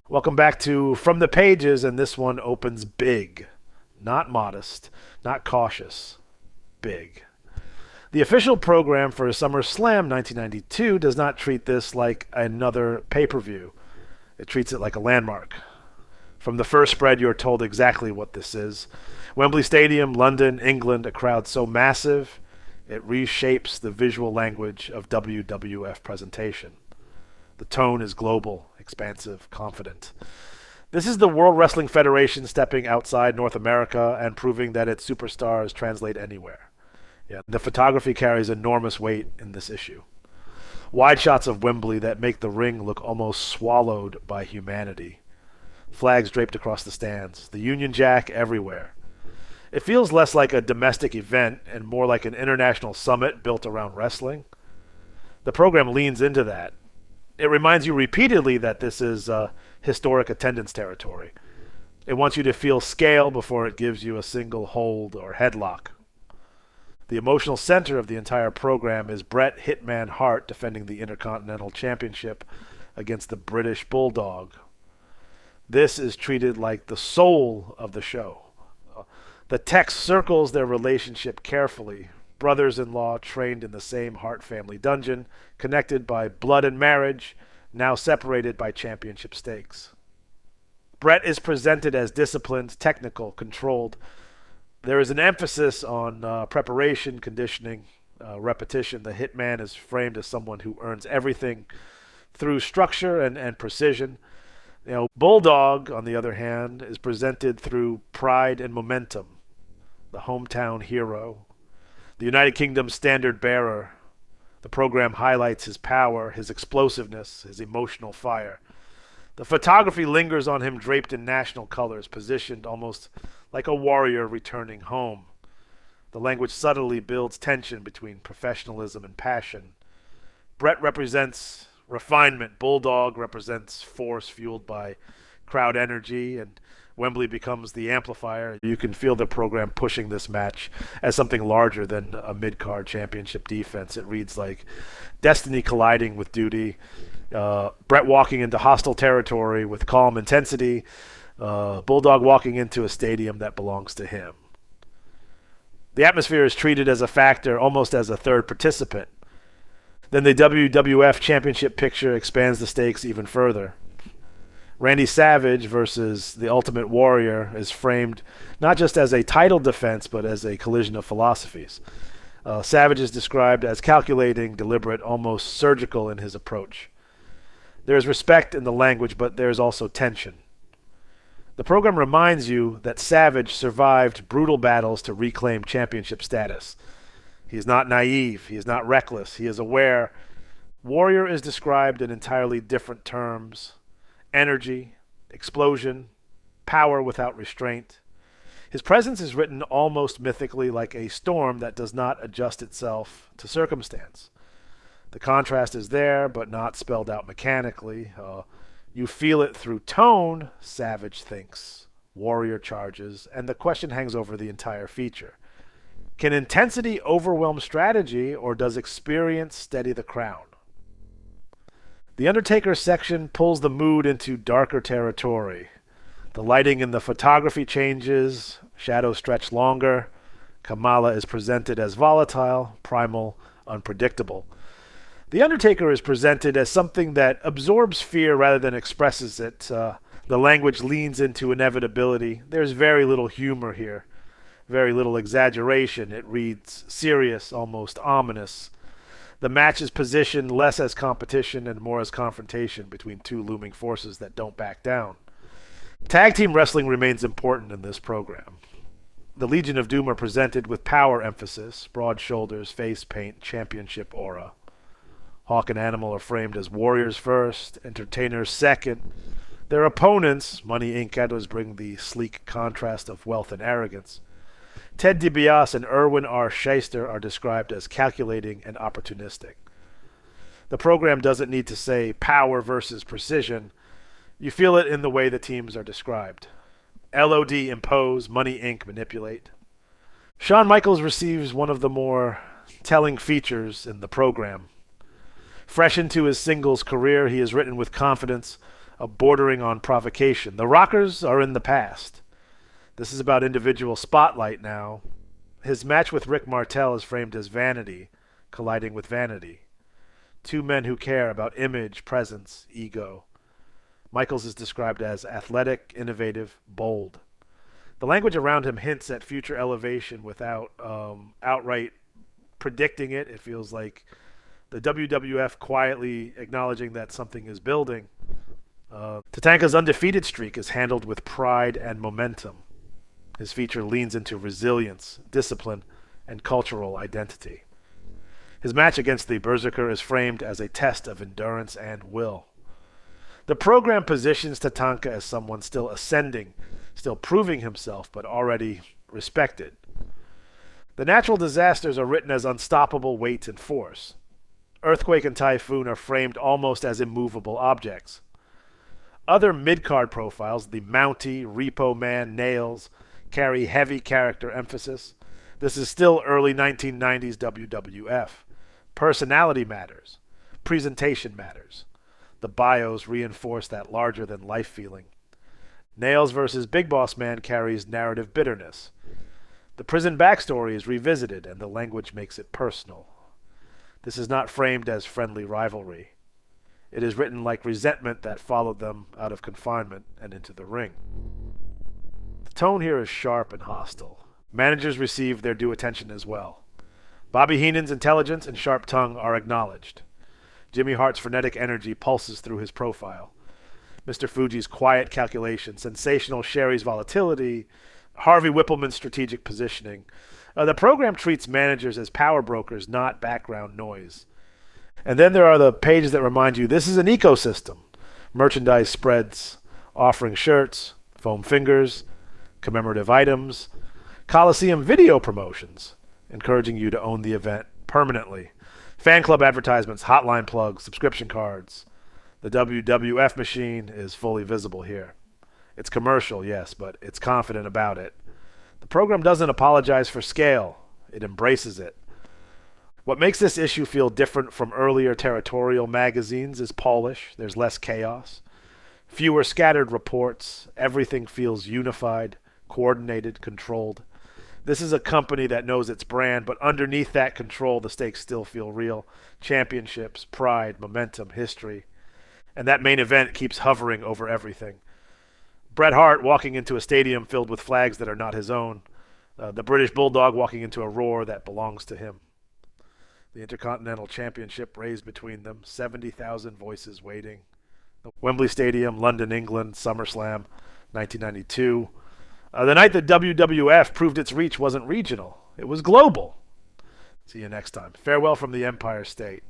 Welcome back to From the Pages, and this one opens big. Not modest, not cautious. Big. The official program for SummerSlam 1992 does not treat this like another pay-per-view. It treats it like a landmark. From the first spread, you're told exactly what this is. Wembley Stadium, London, England, a crowd so massive, it reshapes the visual language of WWF presentation. The tone is global, expansive, confident. This is the World Wrestling Federation stepping outside North America and proving that its superstars translate anywhere. Yeah, the photography carries enormous weight in this issue. Wide shots of Wembley that make the ring look almost swallowed by humanity. Flags draped across the stands, the Union Jack everywhere. It feels less like a domestic event and more like an international summit built around wrestling. The program leans into that. It reminds you repeatedly that this is historic attendance territory. It wants you to feel scale before it gives you a single hold or headlock. The emotional center of the entire program is Bret Hitman Hart defending the Intercontinental Championship against the British Bulldog. This is treated like the soul of the show. The text circles their relationship carefully. Brothers-in-law trained in the same Hart family dungeon, connected by blood and marriage, now separated by championship stakes. Bret is presented as disciplined, technical, controlled. There is an emphasis on preparation, conditioning, repetition. The Hitman is framed as someone who earns everything through structure and precision. Bulldog, on the other hand, is presented through pride and momentum. The hometown hero, the United Kingdom's standard bearer. The program highlights his power, his explosiveness, his emotional fire. The photography lingers on him draped in national colors, positioned almost like a warrior returning home. The language subtly builds tension between professionalism and passion. Bret represents refinement. Bulldog represents force fueled by crowd energy, and Wembley becomes the amplifier. You can feel the program pushing this match as something larger than a mid-card championship defense. It reads like destiny colliding with duty, Bret walking into hostile territory with calm intensity, Bulldog walking into a stadium that belongs to him. The atmosphere is treated as a factor, almost as a third participant. Then the WWF Championship picture expands the stakes even further. Randy Savage versus the Ultimate Warrior is framed not just as a title defense, but as a collision of philosophies. Savage is described as calculating, deliberate, almost surgical in his approach. There is respect in the language, but there is also tension. The program reminds you that Savage survived brutal battles to reclaim championship status. He is not naive. He is not reckless. He is aware. Warrior is described in entirely different terms. Energy, explosion, power without restraint. His presence is written almost mythically, like a storm that does not adjust itself to circumstance. The contrast is there, but not spelled out mechanically. You feel it through tone, Savage thinks. Warrior charges, and the question hangs over the entire feature. Can intensity overwhelm strategy, or does experience steady the crown? The Undertaker section pulls the mood into darker territory. The lighting in the photography changes, shadows stretch longer. Kamala is presented as volatile, primal, unpredictable. The Undertaker is presented as something that absorbs fear rather than expresses it. The language leans into inevitability. There's very little humor here, very little exaggeration. It reads serious, almost ominous. The match is positioned less as competition and more as confrontation between two looming forces that don't back down. Tag team wrestling remains important in this program. The Legion of Doom are presented with power emphasis, broad shoulders, face paint, championship aura. Hawk and Animal are framed as warriors first, entertainers second. Their opponents, Money Inc. shadows, bring the sleek contrast of wealth and arrogance. Ted DiBiase and Erwin R. Shyster are described as calculating and opportunistic. The program doesn't need to say power versus precision. You feel it in the way the teams are described. LOD impose, Money Inc. manipulate. Shawn Michaels receives one of the more telling features in the program. Fresh into his singles career, he is written with confidence, bordering on provocation. The Rockers are in the past. This is about individual spotlight now. His match with Rick Martel is framed as vanity colliding with vanity. Two men who care about image, presence, ego. Michaels is described as athletic, innovative, bold. The language around him hints at future elevation without outright predicting it. It feels like the WWF quietly acknowledging that something is building. Tatanka's undefeated streak is handled with pride and momentum. His feature leans into resilience, discipline, and cultural identity. His match against the Berserker is framed as a test of endurance and will. The program positions Tatanka as someone still ascending, still proving himself, but already respected. The natural disasters are written as unstoppable weights and force. Earthquake and Typhoon are framed almost as immovable objects. Other mid-card profiles, the Mountie, Repo Man, Nailz, carry heavy character emphasis. This is still early 1990s WWF. Personality matters. Presentation matters. The bios reinforce that larger-than-life feeling. Nailz versus Big Boss Man carries narrative bitterness. The prison backstory is revisited, and the language makes it personal. This is not framed as friendly rivalry. It is written like resentment that followed them out of confinement and into the ring. The tone here is sharp and hostile. Managers receive their due attention as well. Bobby Heenan's intelligence and sharp tongue are acknowledged. Jimmy Hart's frenetic energy pulses through his profile. Mr. Fuji's quiet calculation, sensational Sherry's volatility, Harvey Whippleman's strategic positioning. The program treats managers as power brokers, not background noise. And then there are the pages that remind you this is an ecosystem. Merchandise spreads, offering shirts, foam fingers, commemorative items, Coliseum video promotions, encouraging you to own the event permanently. Fan club advertisements, hotline plugs, subscription cards. The WWF machine is fully visible here. It's commercial, yes, but it's confident about it. The program doesn't apologize for scale. It embraces it. What makes this issue feel different from earlier territorial magazines is polish. There's less chaos. Fewer scattered reports. Everything feels unified, coordinated, controlled. This is a company that knows its brand, but underneath that control, the stakes still feel real. Championships, pride, momentum, history. And that main event keeps hovering over everything. Bret Hart walking into a stadium filled with flags that are not his own. The British Bulldog walking into a roar that belongs to him. The Intercontinental Championship raised between them. 70,000 voices waiting. Wembley Stadium, London, England, SummerSlam, 1992. The night that WWF proved its reach wasn't regional. It was global. See you next time. Farewell from the Empire State.